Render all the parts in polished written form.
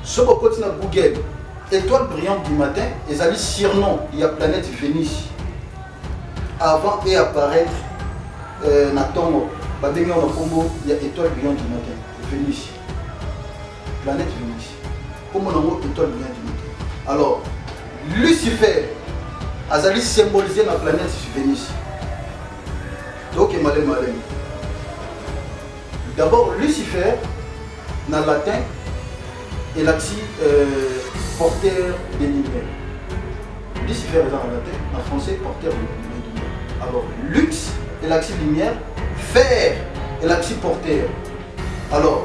Ce côté na Google, étoile brillante du matin, ils allaient surnom, il y a planète Vénus. Avant et apparaître, na Tongo, il y a étoile brillante du matin, Vénus. Planète Vénus. Comment on a étoile brillante du matin? Alors, Lucifer, ils allaient symboliser la planète Vénus. Donc, d'abord, Lucifer, dans le latin, est l'axi porteur des lumières. Lucifer est dans le latin, en français, porteur des lumières. Alors, Lux est l'axi lumière, Fer est l'axi porteur. Alors,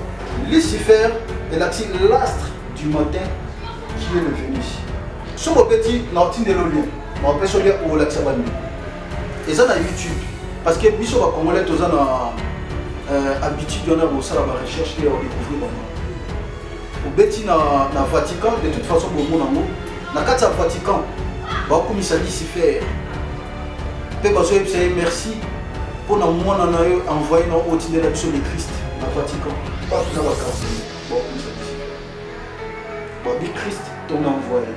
Lucifer est l'axi l'astre du matin qui est le Vénus. Sur le petit, on a de l'olien, on appelle ça le l'axi abandonné. Et ça, dans YouTube. Parce que Bisso va congolais tous en habitude de faire la recherche et découvrir. Au Betty na Vatican, de toute façon, au monde na carte Vatican, bah comme ça dit si faire. Merci pour nous envoyer nos itinéraires sur le Christ na Vatican. Pas tout ça va casser. Bon comme ça dit. Bon le Christ ton envoyé.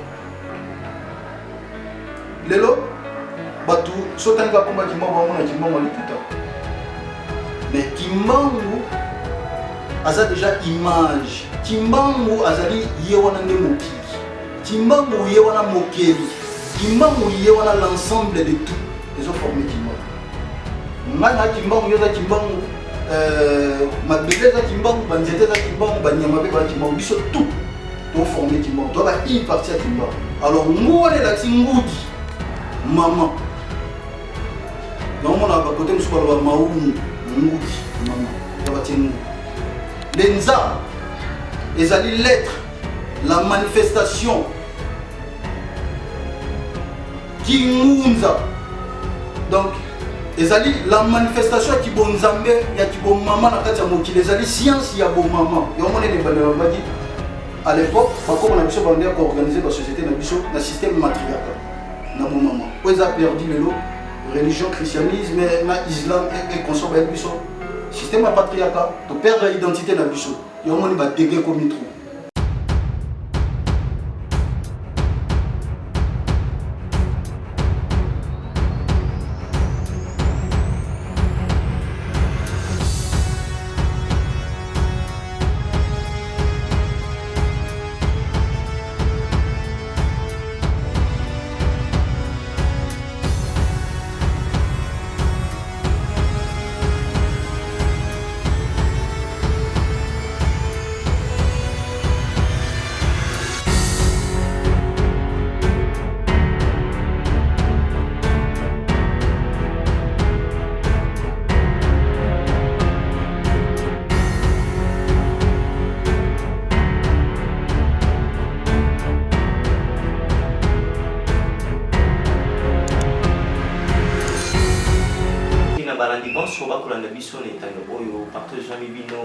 Lelo Batu, sautant va combattre qui m'a mais Kimbangu a déjà image. Kimbangu azali yewana nemoki. Kimbangu yewana mokeli. Kimbangu yewana l'ensemble de tout. Ils ont formé Kimbangu. Mana Kimbangu yoza Kimbangu mabele za Kimbangu, banzete za Kimbangu, banyamabe ba Kimbangu, biso tout. Ils formé Kimbangu. Doit y partir à Kimbangu. Alors moi les la Ngudi maman. Donc on a côté monsieur ba maoum Ngudi maman. Lenza, ils allaient l'être, la manifestation qui nous a. Donc, ils allaient la manifestation qui bon Zambé, il y a qui bon maman, ils allaient science, il y a bon maman. Et on est les balais, on va dire. À l'époque, comme on a pu organiser la société, dans le système matriarcal. Dans bon maman. Ils ont perdu le lot, religion, christianisme, islam et consommé le système patriarcal, de perdre l'identité de la bichot. Il y a un monde qui va déguer comme il trouve.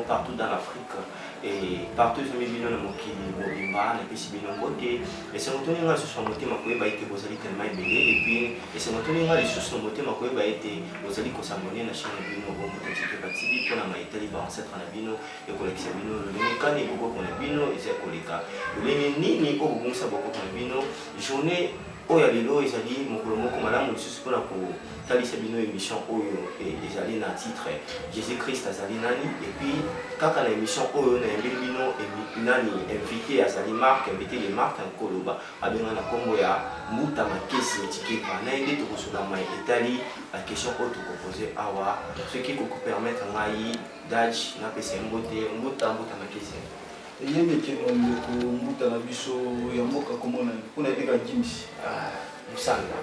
Partout dans l'Afrique et partout dans le monde et c'est mon tournée sur son moté ma été vous allez tellement et puis c'est mon tournée sur son moté ma été vous allez s'abonner à la chaîne Bino bon petit parti pour la maïtali ba ancêtre na bino et collection bino le mécanique beaucoup pour bino et c'est collecta le nini au bon ça beaucoup pour bino journée oyo lelo ezali mokolo moko malamu lisusu mpona kotalisa bino émission oyo ezali na titre Jésus Christ azali nani et puis kaka na émission oyo nayembeli bino nani invité azali Marc invité les Marc nkoloba abenga na kombo ya Mbuta Makesi Tikeba na ende tokosola mai etali la question oyo tokopose awa ce qui peut permettre ngai daj na pesa mbote Mbuta Makesi yemeke ndeko Mbuta na biso ya mboka komona kuna eka James Musanga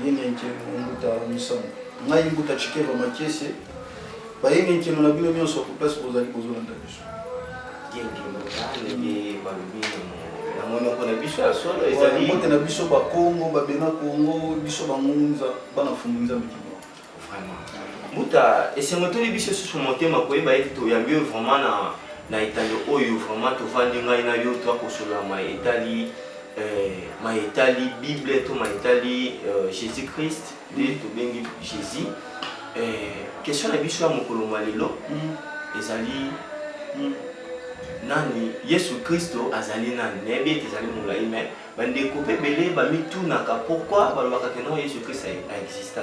yemeke Mbuta Musanga ngai Mbuta Tikeba Makesi ba yemeke na bino nyonso ko place pozali kozolanda biso yemeke Mbuta ne ba bino na mono ko na biso ya solo ezali mbote na biso ba Kongo ba bena Kongo biso ba ngunza bana fumunza mikimo vraiment Mbuta esengoto biso sur motema ko eba eto ya mieux vraiment na Italie oyo vraiment tovandi ngai na yo to akosola ma Italie Bible to ma Italie Jésus Christ de to bengi Jésus question na biso ya mokolo malelo ezali nani Yesu Christo azali nani nebe ezali mulai mais bandeko pe belé ba mitunaka pourquoi balobaka que non Yesu Christ a existé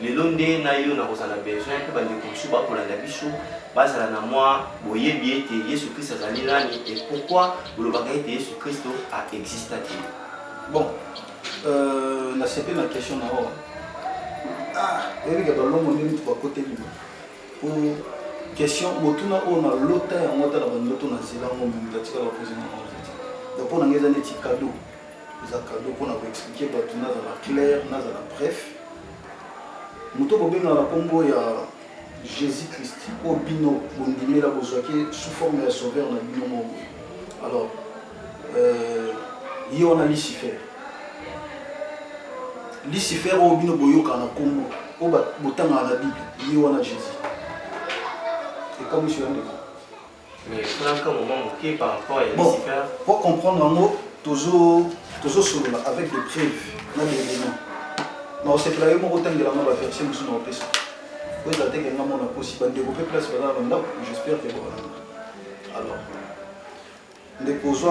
lelo nde na yo na kozala besoin pe bandeko mosusu bakolanda biso bazala na mwa boyebi ete Yesu Christ azali nani et pourquoi bolobaka ete Yesu Christo a existé. Bon na sepe na question na o elinga balongo ndeni bakote libo pour question motuna o na lota ya ngota na bandoto na zela ngo mbi tika la président na ozati donc on ngeza neti cadeau za cadeau pour na expliquer bato na za clair na za bref moto bobenga la kombo ya Jésus Christ au bino bondimela bozwaki sous forme ya sauveur na bino mo alors y on a Lucifer au bino boyoka na kombo o botanga na Bible y on a Jésus. Et comme je suis mais pour un moment ok par rapport à Lucifer. Pour comprendre en gros, toujours avec des preuves, non des éléments. Non, c'est clair, mon autant de la main va faire c'est nous on ça. Vous avez que on a possible de développer place là là, j'espère que voilà. Alors, les causes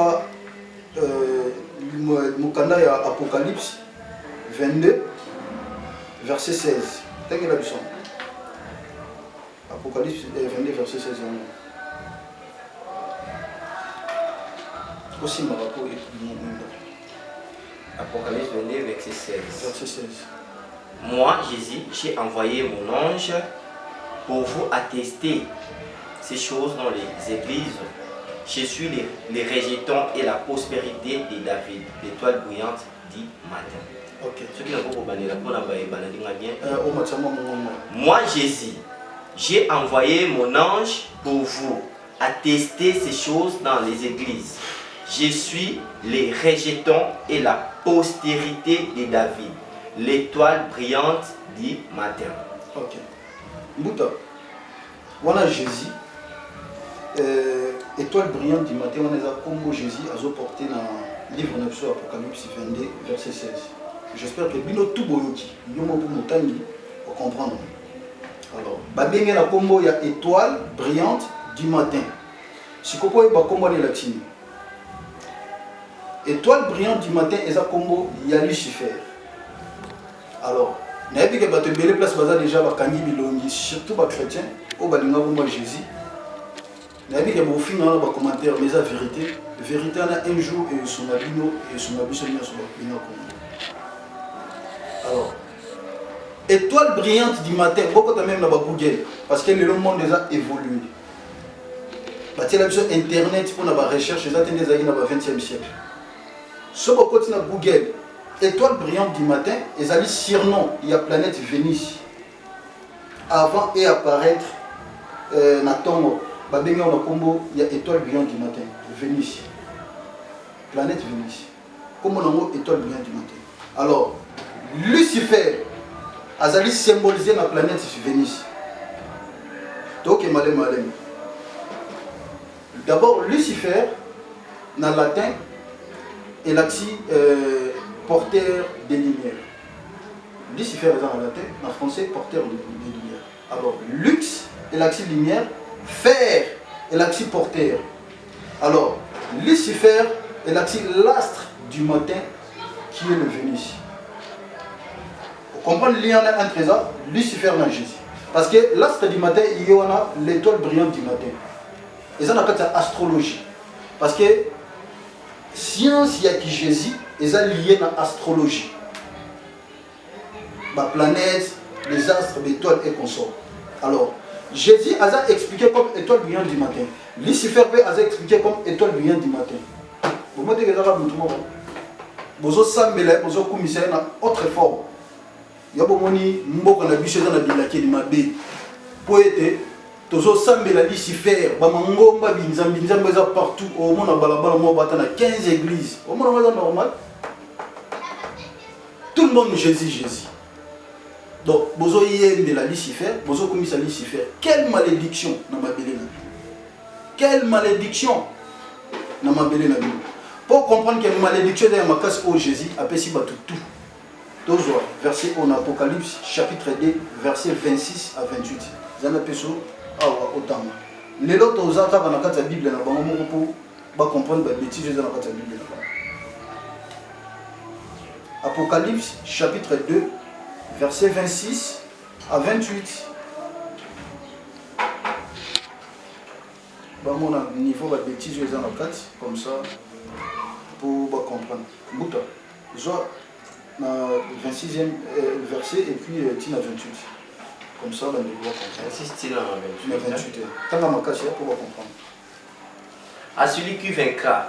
Mukanda ya Apocalypse 22 verset 16. T'as que la leçon. Apocalypse 22 verset 16. Aussi ma rapport Apocalypse 22 verset 16. Verset 16. Moi, Jésus, j'ai envoyé mon ange pour vous attester ces choses dans les églises. Je suis les rejetons et la prospérité de David, l'étoile brillante du matin. Ok. Ceux qui n'ont pas bien. Moi, moi, Jésus, j'ai envoyé mon ange pour vous attester ces choses dans les églises. Je suis les rejetons et la postérité de David, l'étoile brillante du matin. Ok. Mbouta, voilà Jésus. Étoile brillante du matin, on est à Congo Jésus a porté dans le livre de Apocalypse 22, verset 16. J'espère que Bino Tuboyoki, Yomo Mutangi, pour comprendre. Alors, Babenge la Congo, il y a étoile brillante du matin. Si vous pouvez Combo de latine. Étoile brillante du matin, et à Congo, il y a Lucifer. Alors, il y a des belles places déjà, surtout les chrétiens, au Balinga Jésus. Il y a des commentaires, mais la vérité, on a un jour et son abino et son abino. Alors, étoile brillante du matin, beaucoup même dans Google, parce que le monde déjà évolué. Il y a Internet pour la recherche, les atteindre des années dans le 20e siècle. Si vous continuez à Google, étoile brillante du matin, ils allaient surnom, il y a planète Vénus. Avant et apparaître, Natongo. Il y a étoile brillante du matin, Vénus. Planète Vénus. Comme on a étoile brillante du matin. Alors, Lucifer a symbolisé la planète Vénus. Donc, d'abord, Lucifer, dans le latin, est l'axi porteur des lumières. Lucifer est dans le latin, en français, porteur des lumières. Alors, Lux est l'axi lumière. Fer est l'axi porteur. Alors, Lucifer est l'axi l'astre du matin qui est le Vénus. Pour comprendre le lien entre ça, Lucifer et Jésus. Parce que l'astre du matin, il y a l'étoile brillante du matin. Et ça, on appelle ça astrologie. Parce que science, il y a qui Jésus, et ça lié à l'astrologie. La planète, les astres, les étoiles et consorts. Alors, Jésus a expliqué comme étoile brillante du matin. Lucifer a expliqué comme étoile brillante du matin. Vous mettez les arabes tout le monde. Vous avez samélé, vous avez commis une autre forme. Il y a beaucoup de gens qui ont dit pour être tous samélé Lucifer, Bamangomba, Binzamba partout. Au monde a balabala, on a 15 églises. Au monde est normal. Tout le monde Jésus. Donc, vous avez de la Lucifer, vous avez commis ça Lucifer. Quelle malédiction dans ma belle nabi. Quelle malédiction dans ma belle nabi. Pour comprendre que la malédiction est ma casse au Jésus, après si tout. Toujours, verset en Apocalypse, chapitre 2, verset 26 à 28. Zana Peso, Awa Otama. Les autres aux autres dans la Bible na bango moko pour comprendre les bêtises dans la Bible. Apocalypse chapitre 2 verset 26 à 28. Bango na niveau de bêtises dans la comme ça pour comprendre. Bouta. Soit na 26e verset et puis tina 28. Comme ça, on va comprendre. 28. Pour comprendre. À celui qui vaincra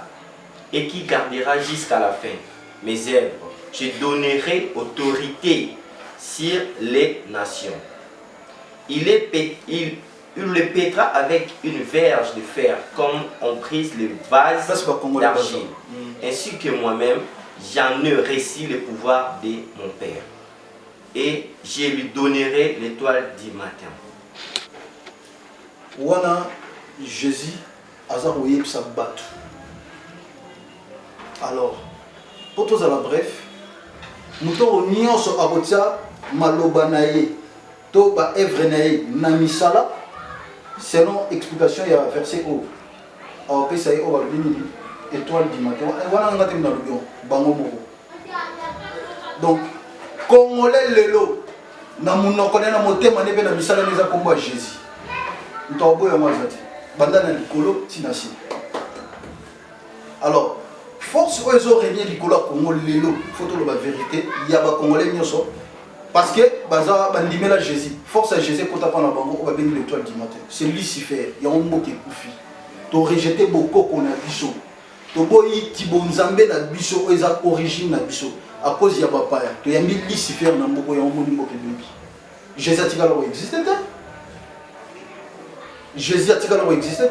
et qui gardera jusqu'à la fin mes œuvres, je donnerai autorité sur les nations. Il le pètera avec une verge de fer, comme on prise le vase d'argile. Ainsi que moi-même, j'en ai reçu le pouvoir de mon Père. Et je lui donnerai l'étoile du matin. Wana Jésus azar oyeb sa batu. Alors, pour tous à la bref, nous avons nyonso akotia maloba na ye to ba evre na ye na misala selon explication ya verset O. Alors pesa ye o ba bini étoile du matin. Wana ngati na lobion bango moko. Donc Congolais lelo na munoko na motema nebe na misala neza kombo ya Jésus. Ntobo ya mwazati. Banda na likolo tinasi. Alors, force où ils ont régné likolo Congo lelo, faut la vérité, il y a ba Congolais nyonso parce que baza bandimela Jésus. Force à Jésus pour taper na bango on va bénir l'étoile du matin. C'est Lucifer, il y a un mot qui est koufi. To rejeter beaucoup qu'on a biso. To boyi tibonzambe na biso eza origine na biso. À cause ya bapaya to yambi Lucifer na mboko ya omoni mboko bebi Jésus atikala ko existait Jésus atikala ko existait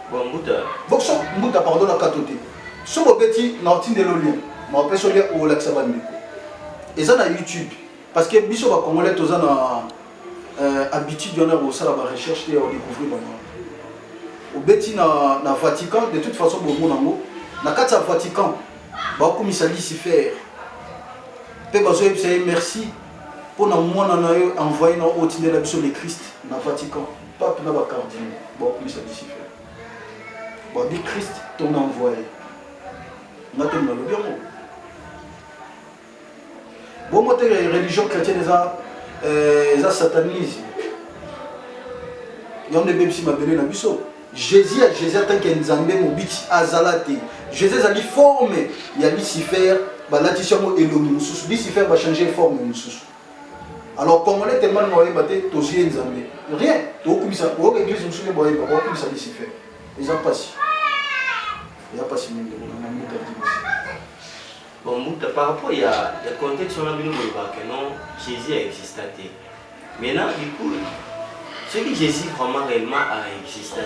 bon mbuta boxo mbuta pardon na katote so bobeti na otindelo lien ma peso lien o laksa bandeko eza na YouTube parce que biso ba congolais toza na habitude yona ko sala ba recherche et on découvrir ba obeti na Vatican de toute façon bon monango na kati Vatican bakomisa Lucifer pe bazoye pesa merci pour na mwana na yo envoyer na otindela biso le Christ na Vatican pape na ba cardinal bakomisa Lucifer babi Christ ton envoyé ngatem na lobi yango bon mote religion chrétienne eza satanisme yonde bebisi mabele na biso Jésus tant que Nzambe mobiti azalate Jésus a dit forme il y a Lucifer balatisamo elomi mususu Lucifer va changer forme mususu alors comme on est tellement noyé baté tozie Nzambe rien to kumisa o église mususu boye ba ko kumisa Lucifer ils ont passé il y a passé mine de bon par rapport il y a le contexte on a bien que non Jésus a existé maintenant du coup ce que Jésus vraiment réellement a existé.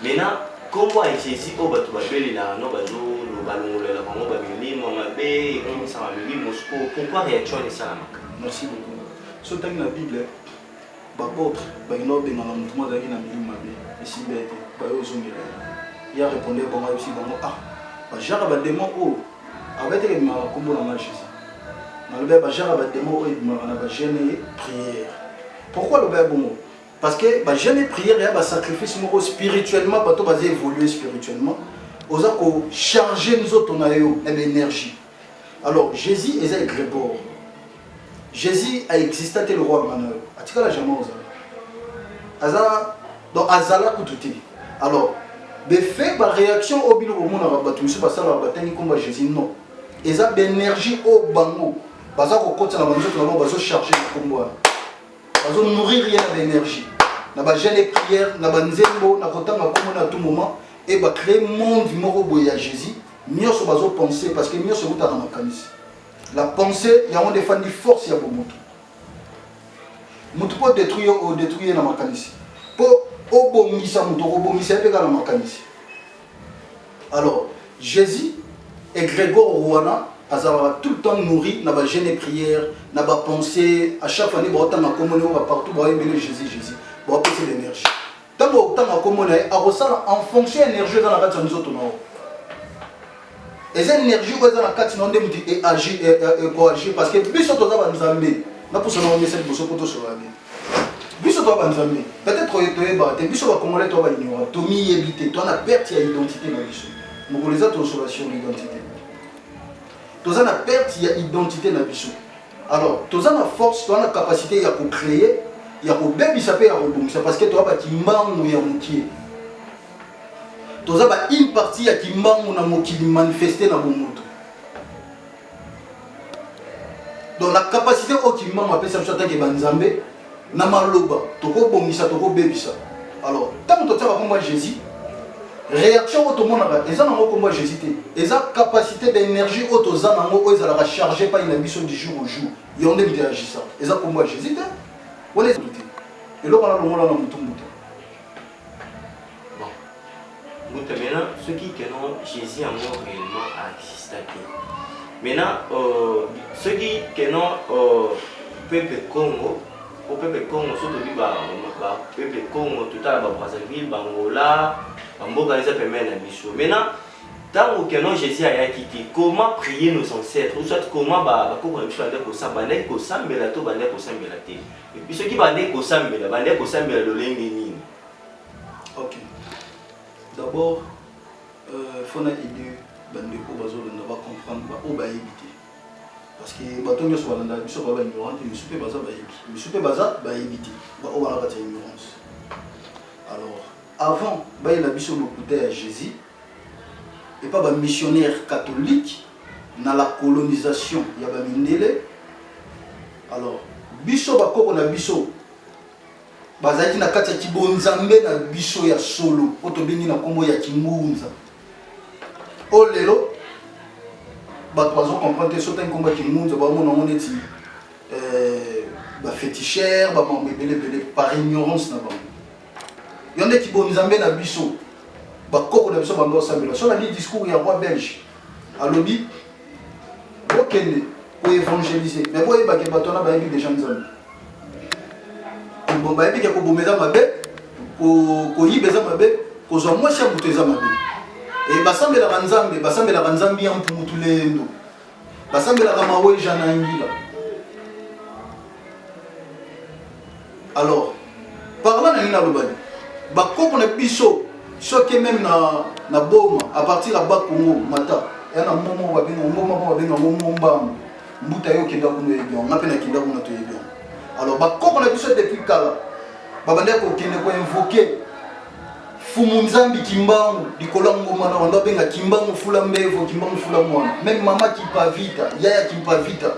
Maintenant, comment Jésus au bateau babeli là, non bateau, le ballon le ballon babeli, maman bé, on s'en va le Moscou. Pourquoi réaction est ça? Merci beaucoup. Sur la Bible, l'apôtre, il y a un mouvement d'aller dans le monde, ici bête, il a répondu bon aussi bon ah, j'arrive à démon oh, avec les mains comme on a Jésus. Dans le Bible, j'arrive à démon et on a gêné prière. Pourquoi le Bible bon? Parce que jamais prière et un sacrifice spirituellement, parce que évoluer spirituellement, on a charger nous autres l'énergie. Alors Jésus est un grébor. Jésus a existé le roi Manuel. Atika la jamais Azala donc Azala kututi. Alors de fait la réaction au bilo au monde arabe tout ça la bataille comme Jésus non. Ils ont l'énergie au bango. Baza ko kota na banzo na bazo charger comme moi. Bazo nourrir rien d'énergie. Na ba jeûne prière, na ba nzembo, na kotanga comme à tout moment et ba créer monde moko boya Jésus. Mieux se bazo penser parce que mieux se uta na makanisi. La pensée, il y a un défend de force ya bomoto. Mutu po détruire ou détruire na makanisi. Po obomisa mutu obomisa pe na makanisi. Alors, Jésus et Grégor Rouana azara tout le temps nourri na ba jeûne prière, na ba pensée, à chaque fois ni ba otanga komone o partout ba aimer Jésus. Ba apporter l'énergie. Tant ba otanga komone a resala en fonction énergie dans la base de nous autres. Et cette énergie qui est dans la carte, et agir et coagir parce que plus on a Nzambe, na pour ça on essaie de se porter sur la vie. Plus biso to banzambe peut-être toyeba te biso ba congolais to ba ignorant to mi yebite to na perte ya identité na biso mokoleza to sur l'identité toza na perte ya identité na biso alors toza na force to na capacité ya ko créer ya ko bebisa pe ya ko bongisa parce que to ba kimbangu ya mokie toza ba une partie ya kimbangu na mokili manifester na bomoto donc la capacité au kimbangu apesa biso tanke banzambe na maloba toko bongisa toko bebisa alors tant que toza ba komba Jésus réaction au monde eza nango komba Jésus te eza capacité d'énergie au toza nango o ezala recharger par une ambition du jour au jour yonde interagissa eza komba Jésus te wala tout et là on a longola na mutumbuta maintenant, ceux qui connaissent Jésus en mort réellement existé. Maintenant, ceux qui connaissent peuple Congo, au peuple Congo, surtout le peuple Congo, tout à l'heure, Brazzaville, Bangola, Bamboga, les appels à maintenant, tant que non Jésus a quitté, comment prier nos ancêtres, ou soit comment on a fait pour ça, et puis ceux qui bandent pour ça, ok. D'abord, il faut aider les gens à comprendre où ils habitent. Parce que les gens qui sont ignorants, ils ne sont pas éviter. Alors, avant, il y a à Jésus, et pas des missionnaires catholiques dans la colonisation. Il y a des Mindele. Alors, biso bakoko na biso bazaki na kati ya kibonzambe na biso ya solo oto bengi na kombo ya kimbunza o lelo bato bazo comprendre so tan kombo ya kimbunza ba mona moneti ba féticheur ba mambebele par ignorance na bango yonde kibonzambe na biso bakoko na biso bando sambela so na li discours ya roi belge alobi bokende pour évangéliser mais boye ba ke batona ba yebi déjà nzambe bon ba yebi ke ko bomeza mabe ko yibeza mabe ko zo mwasha muteza mabe et basambela nzambe ya mpumutulendo basambela kama weja na ngila alors parlant na nina lobani bakoko na biso soki même na boma à partir ya Bakongo mata yana momo babenga momo mbuta yo kenda kuno yebion ngape na kenda kuno to yebion alors bakoko na biso depuis kala babanda ko kende ko invoquer fumu nzambi kimbangu dikola ngoma na banda benga kimbangu fula mbevo kimbangu fula mwana même mama qui pas vita yaya qui pas vita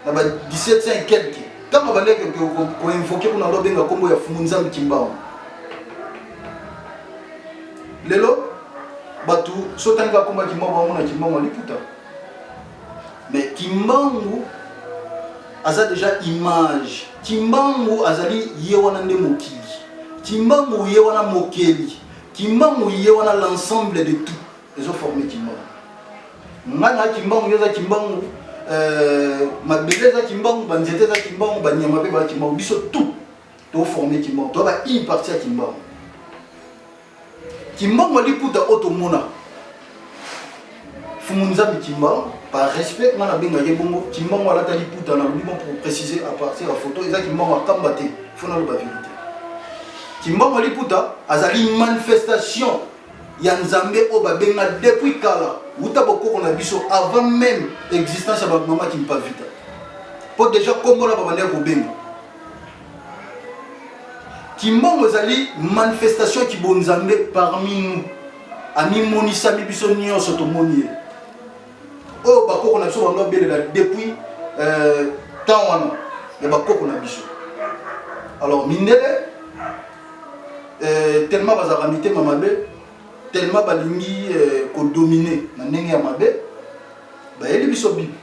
na ba 1700 et quelques kama banda ko invoquer kuna ndo benga kombo ya fumu nzambi kimbangu lelo batu sotanga komba kimbangu na kimbangu liputa. Mais Kimbangu a déjà image. Kimbangu azali yewana nde mokili. Kimbangu yewana mokeli. Kimbangu yewana l'ensemble de tout. Ils ont formé Kimbangu. Ngana Kimbangu yoza Kimbangu mabeleza Kimbangu banzete za Kimbangu banyama pe ba Kimbangu biso tout. To formé Kimbangu. To ba une partie à Kimbangu. Kimbangu liputa otomona. Fumunzambi Kimbangu par respect, on a bien gagné bongo. Kimbangu a la taliputa na lobby pour préciser à partir de la photo. Ils ont Kimbangu a kambaté. Il faut na la vérité. Kimbangu a liputa azali manifestation. Yanzambe obabenga depuis kala. Uta boko on a biso avant même existence de maman qui pas vite. Pour déjà comment la babane ko benga. Kimbangu azali manifestation qui bonzambe parmi nous. Ami monisa biso nyonso to monier. Oh, bakoko na biso bando belela depuis temps wana ya bakoko na biso. Alors Mindele tellement bazaka mitema mabe, tellement balingi ko dominer na ndenge ya mabe, ba yeli biso Bible.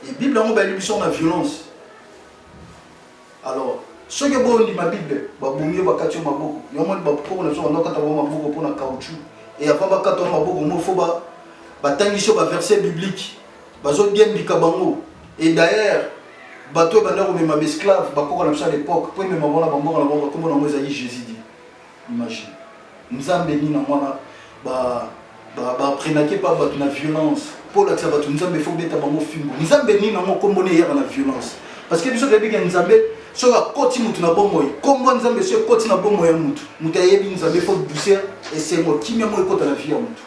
Et Bible ngo ba yeli biso na violence. Alors ce que bon dit ma Bible, ba bomio ba katio maboko. Yomo bakoko na biso bando kata bo maboko pona caoutchouc. Et avant ba kata maboko mo fo ba batangiso ba verset biblique bazo bien bikabango et d'ailleurs bato banda ko mema esclave bakoko na biso à l'époque pour mema bona bambonga na bongo kombo na mo ezali Jésus dit imagine nzambe ni na mwana ba prenake pa bato na violence pour la tsaba nzambe faut beta bango fimbo nzambe ni na mo kombo ne ya na violence parce que biso debi ke nzambe soki akoti mutu na bomoi kombo nzambe soki ekoti na bomoi ya mutu mutu ayebi nzambe fo douceur esengo kimia mo ekota na vie ya mutu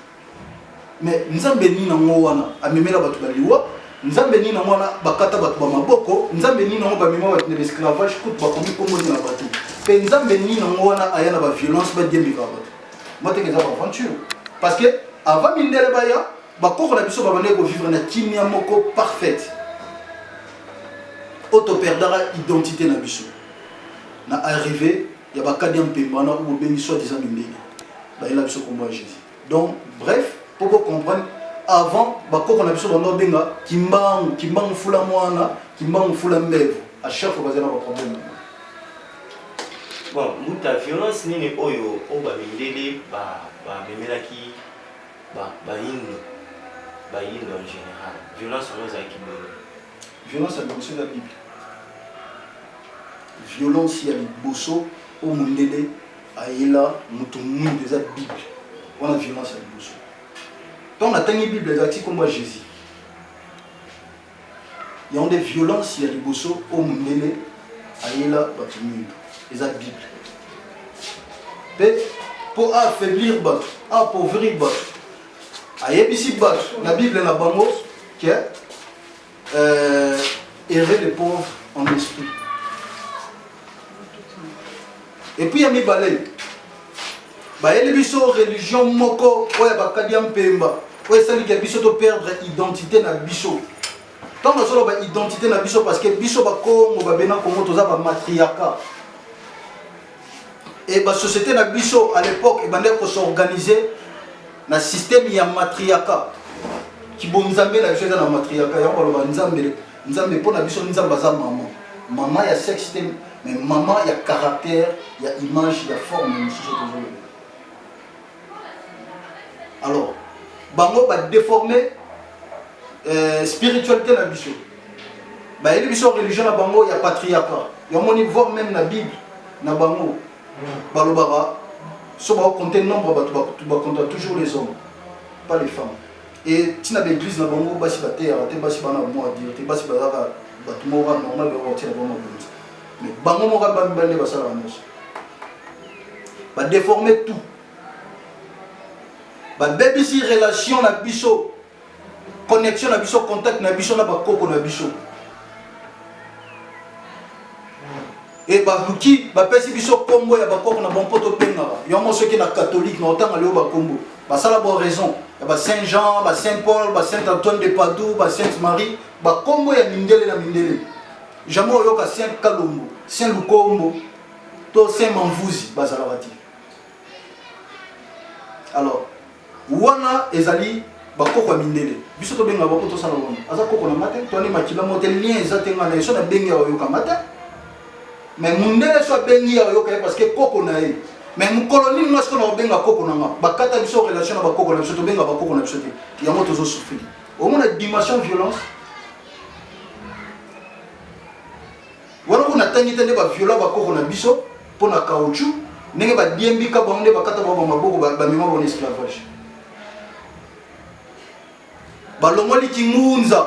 mais nzambe nini nango wana amemela bato baliwa nzambe nini nango wana bakata bato bamaboko nzambe nini nango bamema bato na l'esclavage kutu bakomi kombo na bato mpe nzambe nini nango wana aya na baviolence badiembika bato moteke eza baaventure parce que avant mindele baya bakoko na biso babandeki kovivre na kimia moko parfaite autoperdaka identité na biso na arrivé ya bakadi ya mpemba wana obobengi soi-disant mindele bayela biso kombo ya Jésus donc bref pour comprendre avant bakoko na biso bando benga kimbangu fula mwana kimbangu fula mbevu à chaque fois bazana ba problème bon muta violence nini oyo oba mindele ba memelaki ba yindi en général violence on a qui violence à l'objet de la Bible violence ya liboso o mundele ayela mutu mundu eza Bible on a violence à liboso donc on a tani Bible exacti comme moi Jésus il y a des violences ya liboso o mundele ayela batu mundu eza Bible pe pour affaiblir batu appauvrir batu ayebisi batu na Bible na bango que errer les pauvres en esprit. Et puis il y a mis balai. Il y a des religion moko, il y a des pemba, il y a des perdre identité na biso. Tant que nous avons identité na biso parce que biso ba Congo ba bena Congo toza ba matriarcat. Et la société na biso à l'époque et bandé ko s'organiser na système ya matriarcat. Qui bon nzambe la chose na matriarcat ya ko ba nzambe pour na biso nzambe za maman. Maman ya sexe mais maman il y a caractère, il y a image, il y a forme. Alors, bango va déformer spiritualité na biso. Ba eli biso religion na bango il y a patriarcat. Il y a mon niveau même na Bible na bango. Balobara so ba compter nombre ba compter toujours les hommes, pas les femmes. Et tina ba église na bango basi ba terre, te basi bana mo dire, te basi ba batu mo normal ba retirer vraiment bonne. Mais bango mo ba mbale ba sala nos. Ba déformer tout. Ba bebisi relation na biso, connexion na biso, contact na biso na ba koko na biso. Et ba luki ba pesi biso kombo ya ba koko na bon poto penga. Yomo ceux qui na catholique na otanga leo ba kombo. Ba sala bonne raison. Ba Saint Jean, ba Saint Paul, ba Saint Antoine de Padoue, ba Sainte Marie, ba kombo ya mindele na mindele. Jamais oyoka Saint Kalombo, Saint Lukombo, to Saint Manvuzi bazalawati. Alors, wana ezali bakoko ya mindele. Biso to benga bako to sala wana. Aza koko na mate, to ani makila motel lien ezatenga na so na bengi ya oyoka mate. Mais mundele so bengi ya oyoka parce que koko na ye. Mais mon colonie nous ce qu'on benga koko na nga. Bakata biso relation na bakoko na biso to benga bakoko na biso te. Ya moto zo souffrir. Au moins la dimension violence. Wana kuna tangi tende ba viola bakoko na biso pour na caoutchouc. Ndenge ba diembi ka bango bakata ba maboko ba mema bon esclavage. Balongoli kingunza.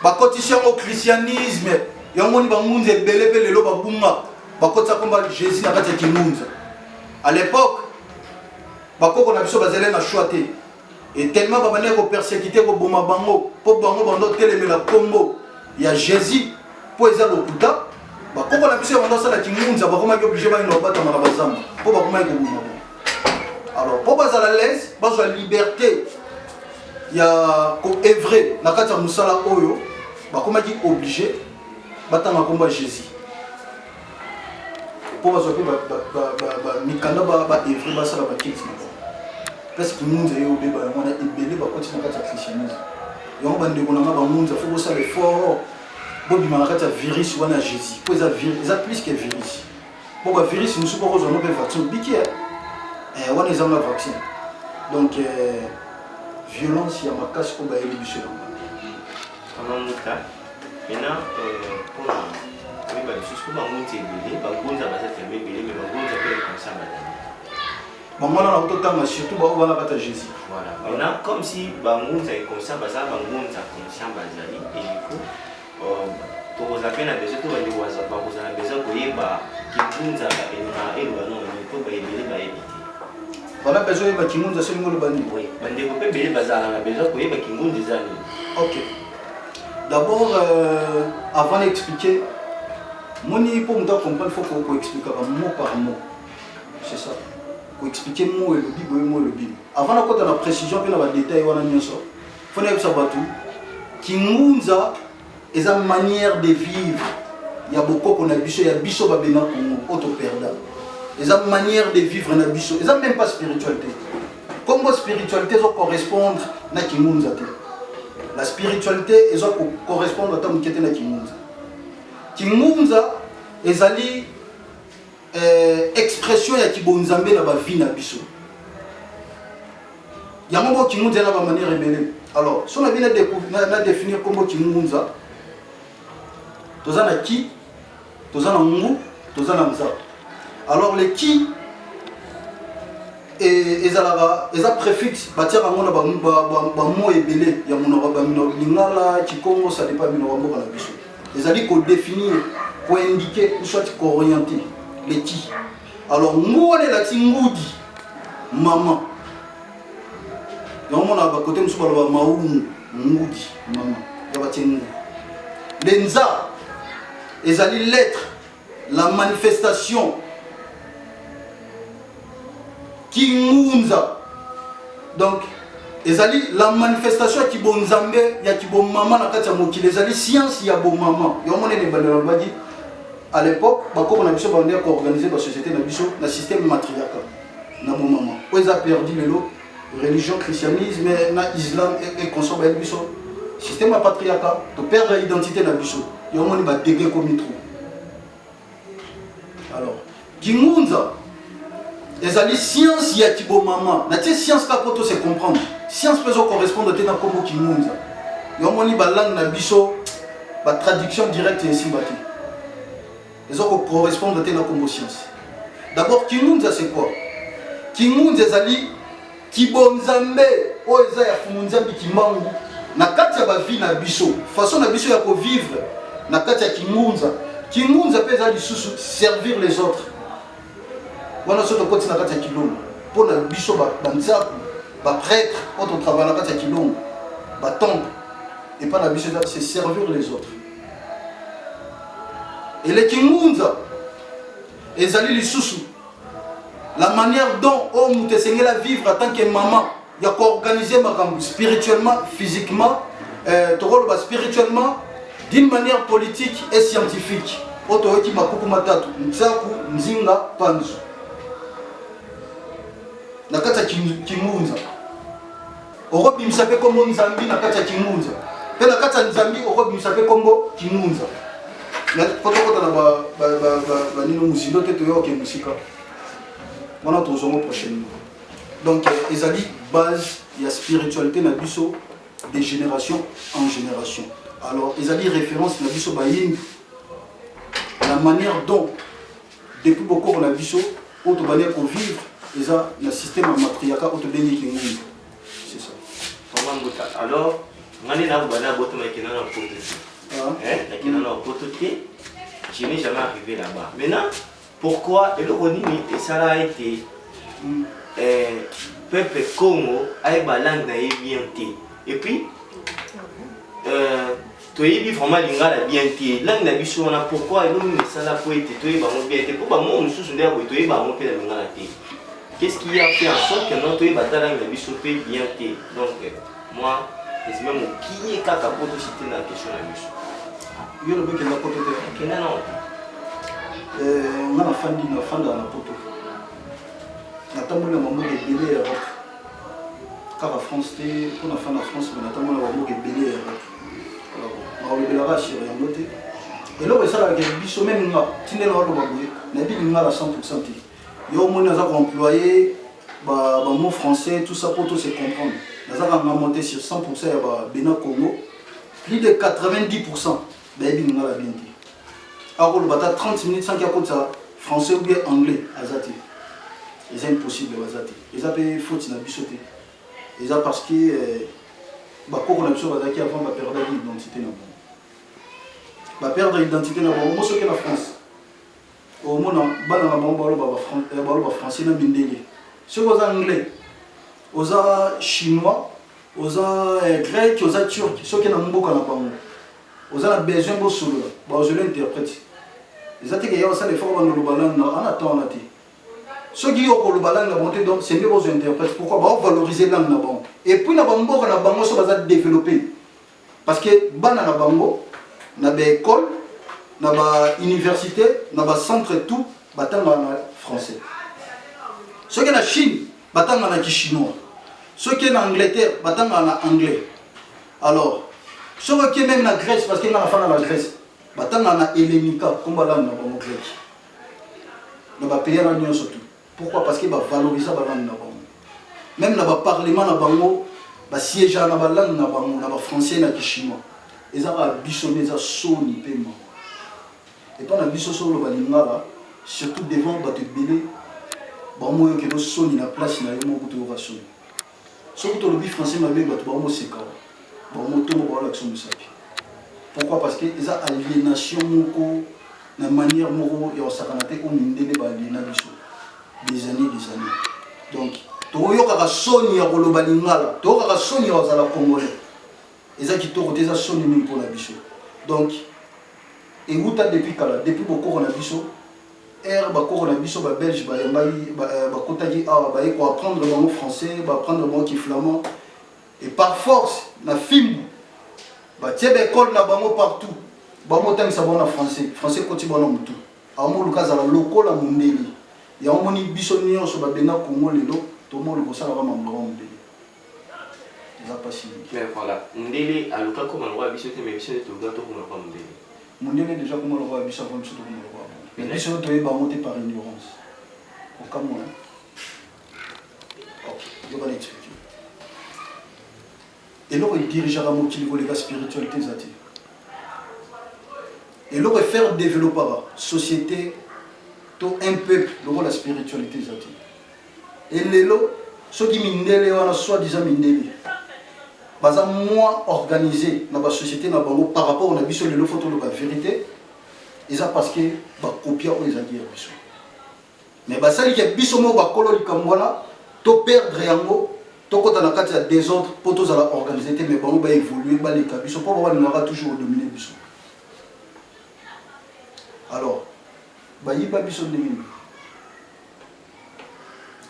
Bakotisi au christianisme. Yango ni bangunza ebele pe lelo babunga. Bakotisa komba Jésus na kati kingunza. À l'époque, bakoko na biso bazele na choité. Et tellement babane ko persécuter ko boma bango, po bango bando telemela kombo ya Jésus po eza lokuta. Bakoko na biso bando sala kingunza bakoma ki obligé ba ino bata na bazamba. Po bakoma ko boma. Alors, po bazala l'aise, bazwa liberté ya ko œuvrer na kati ya musala oyo, bakoma ki obligé bata na komba Jésus. Pour que mikanda ba evre ba sala ba kiti parce que nous avons des ba on a ebele ba continue na christianisme yo ba ndeko na ba munza faut ça l'effort bobi manakata virus wana Jésus pour ça virus ça plus que virus pour ba virus nous suppose on peut vaccin biki wana ils ont le vaccin donc violence ya makasi ko ba eli biso comment muta maintenant pour oui, bah, je suis pas un monté belé, bah, on a pas fait belé, mais on a fait comme ça, madame. Bon, on a autant surtout, bah, on va pas Jésus. Voilà. Maintenant, comme si bah, on a comme ça, bah, ça, bah, on a comme ça, bah, et du coup, tokoza pe na besoin to bandi koza bakozala besoin koyeba kimbunza eloba non po bayebele bayebi te. Voilà besoin de Kimunza c'est le bandi. Oui, bandi ko pe bele bazala na besoin koyeba kimbunza ezali. Ok. D'abord, avant d'expliquer, moni pour me comprendre, il faut qu'on explique mot par mot. C'est ça. Pour expliquer mot et le bible, mot et le bible. Avant de la précision, puis la détail, il faut savoir tout. Kimunza est une manière de vivre. Il y a beaucoup qu'on a bicho, il y a bicho babena comme auto-perdant. Il y a une manière de vivre na bicho. Il n'y a même pas spiritualité. Comme la spiritualité doit correspondre à Kimunza. La spiritualité doit correspondre à na Kimunza. Kimunza est expression ya kibonzambe na ba vie na bicho. Il y a un mot Kimunza na ba manière rebelle. Alors, si on a bien définir comme Kimunza, tu as qui, tu as ngu, tu as nza. Alors les qui et ça préfixe bâtir à mon mot et belé, il y a mon lingala, Chikongo, ça dépend de mon mot à la biche. Les alliés qu'on définit, pour indiquer, ou soit qu'on orienter les qui. Alors, nous on est là, ngoudi, maman. Il y a un côté où on a maoum, ngoudi, maman. Les nza, les alliés l'être, la manifestation. Kimunza. Donc, la manifestation qui bon Nzambe, ya qui bon maman na kati ya mokili, les science ya bon maman. Yo mone ne balé ba dit à l'époque, ba ko na biso ba ndé ko organiser ba société na biso na système matriarcal. Na bon maman. Ils a perdu le lot religion christianisme na islam et consomme ba biso. Système patriarcal, to perdre l'identité na biso. Yo mone ba dégué comme trop. Alors, Kimunza les alliés science y a qui bon maman. La science là pour tout se comprendre. Science peut correspondre à comme Kimunza. Yomoni ba langue na biso ba traduction directe ici bati. Les autres correspondent à comme science. D'abord Kimunza c'est quoi? Kimunza les alliés qui bon Nzambe o eza ya fumunzambi kimangu na kati ya ba vie na biso. Façon na biso ya ko vivre na kati ya Kimunza. Kimunza peut aller servir les autres. On a surtout côté na kati ya kilongo pour la biso ba nzaku ba prêtre autre travail na kati ya kilongo ba temple et pas la biso c'est servir les autres. Et les Kimunza les alliés les sous la manière dont on te sengela vivre en tant que maman il y a qu'organiser ma spirituellement physiquement spirituellement d'une manière politique et scientifique auto qui makuku matatu nzaku nzinga panzu na kati ya Kimunza orobimisa pe kombo Nzambi na kati ya Kimunza pe na kati ya Nzambi orobimisa pe kombo Kimunza na kota na ba nino musilo te toyo ke musika wana tozongo prochainement. Donc les alliés base ya spiritualité na biso de génération en génération. Alors les alliés référence na biso baying la manière dont depuis beaucoup on a biso auto manière pour vivre. Et ça, le système matriarcal autobéni qui est c'est ça. Alors, on a dit je n'ai jamais arrivé là-bas. Maintenant, pourquoi ça a été peuple Congo avec la langue bien. Et puis, tu es vraiment la bien langue na biso on a pourquoi et nous ça la poété tu es bien pour ba mo nous sous ndeko tu es ba mo pe la ngala te. Qu'est-ce qui a fait en sorte que notre bataille de bichopé bien été? Donc, moi, c'est même qui est capable de citer la question de la bichopé. Il y a le bec qui est la pote. Qui est là, non? On a la fin de la pote. On a tant de moments de belé Europe. Car la France, on a fait la France, mais on a tant de moments de belé Europe. On a eu la race, il y a un noté. Et là, ça, la bichopé, même, tu n'es pas le baboué, n'a pas la 100%. Il y a des employés, des mots français, tout ça pour tout se comprendre. Nous avons monté sur 100% de Bénin Congo, plus de 90%. Alors, il y a 30 minutes sans qu'il y ait français ou bien anglais. C'est impossible. Ils ont fait faute dans bichoté. Ils ont parce que quand on a besoin de avant la période d'identité. va perdre l'identité na bango soki na France au mona bana na bango ba français na mindele soki oza anglais oza chinois oza grec oza turc soki na mboka na bango oza na besoin bosolola bazolo interprète eza teke ya osala effort bandoloba langue na ana temps na te soki yo koloba langue na bango te donc c'est mieux bozo interprète pourquoi bavaloriser langue na bango et puis na bamboka na bango so baza développer parce que bana na bango na baécole na bauniversité na bacentre tout batanga na français soki na Chine batanga na kichinois soki na Angleterre batanga na anglais alors soki même na Grèce parce que na fana la Grèce batanga na hellénica comme langue na bango grec na ba pays na nyonso tout pourquoi parce que ba valoriser ba langue na bango même na ba parlement na bango ba siège na ba langue na bango na ba français na kichinois eza ba bisonné za soni pema et pas na biso solo ba lingala surtout devant ba te belé ba moyo ke no soni na place na yo mo kuto rasoni surtout le bi français ma be ba to ba mo seka ba mo to mo ba l'action de ça pourquoi parce que eza aliénation moko na manière moko ya sakanate ko mindele ba aliéna biso des années donc toyoka soni ya koloba lingala toyoka soni ya zala congolais eza kitoko teza soni mingi pour la biso donc et uta depuis kala depuis beaucoup na biso bakoko na biso ba belge ba yambai ba kotaki awa ba ko apprendre le mot français ba apprendre le mot qui flamand et par force na film ba tiebe école na bango partout ba motang sa bona français koti bona mutu amo lukaza la lokola mundeli ya omoni biso nyonso ba benga Congo lelo to mo le kosala ba mambo mundeli eza pas si mais voilà mundeli aluka comme on voit biso te mais biso te gato comme on mundeli mundeli déjà comme on voit biso avant biso to comme on voit mais biso to e ba monter par ignorance au cas moi OK je vais l'expliquer et là il dirigera mon qui les spiritualité zati et là faire développer société to un peuple le la spiritualité zati et lelo ceux qui mindele wana soi-disant mindele baza moins organisé dans la société na bango par rapport na biso lelo photo la vérité et ça parce que ba copia o ezaki ya biso mais basali ke biso mo ba kolo likamwana to perdre yango to kota na kati ya désordre pour tous la organiser mais bango ba évoluer ba les biso pour ba n'aura toujours dominer biso alors ba yiba biso ndenge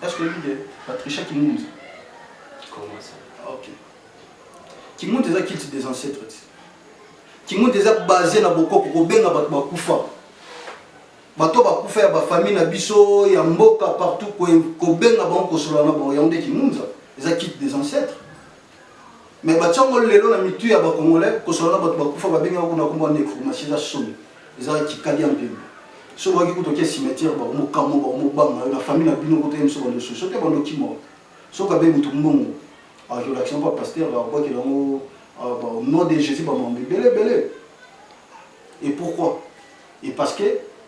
est-ce que l'idée Patricia qui nous comment ça OK qui monte des acquis des ancêtres qui monte des basé na boko ko benga bato bakufa bato bakufa ya ba famille na biso ya mboka partout ko benga bango ko solo na bango ya onde ki munza des acquis des ancêtres mais batongo lelo na mitu ya ba congolais ko solo na bato bakufa ba benga ko na ko mbane ko machine za somme eza ki kali ampe so ba ki ko to ke cimetière ba mo kamo ba mo banga na famille na bino ko te mso ba so te ba no ki mo so ka be mutu mbongo a je l'action pas pasteur ba ki lango au nom de Jésus ba mo belé et pourquoi et parce que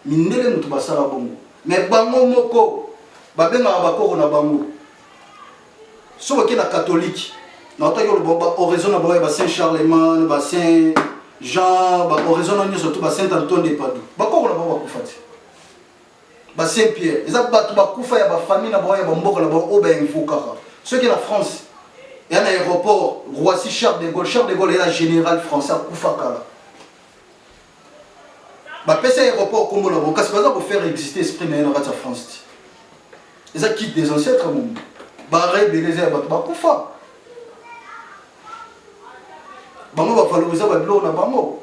mindele mutu basala bongo mais bango moko ba benga ba koko na bango so ba ki na catholique na otaki le ba horizon na ba Saint Charlemagne ba Saint Jean ba horizon na surtout ba Saint Antoine de Padoue ba koko na ba kufati ba Saint Pierre eza ba kufa ya ba famille na ba ya ba mboka na ba o ba infokaka ceux qui na France il y a un aéroport Roissy Charles de Gaulle est la général français Koufakala. Bah PC aéroport comme on a bon, c'est pas ça pour faire exister esprit mais en France. Ils ont quitté des ancêtres mon. Bah les bah Koufa. Bah moi va valoriser bah blo na bango.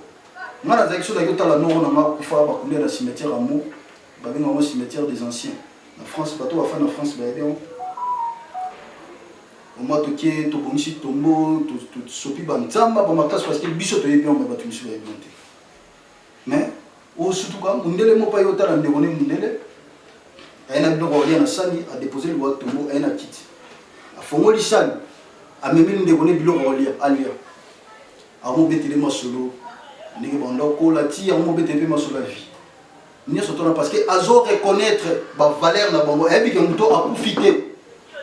Moi la direction de la nord on a Koufa bah combien de cimetière à Mont. Bah bien un cimetière des anciens. En France bateau va faire en France bah bien. Au moins tout qui est tout bonisi tombeau tout sopi bantamba ba makas parce que biso to yebia on ba tout sur bien mais au surtout quand mundele mo pa yota la ndekone mundele ayana biloko ya na sani a déposer le tombeau ayana kiti a fongoli sani a memeli ndekone biloko ya alia a mo betele masolo ndenge bando ko la ti a mo betele masolo vie ni surtout parce que azo reconnaître ba valeur na bango et puis que muto a profiter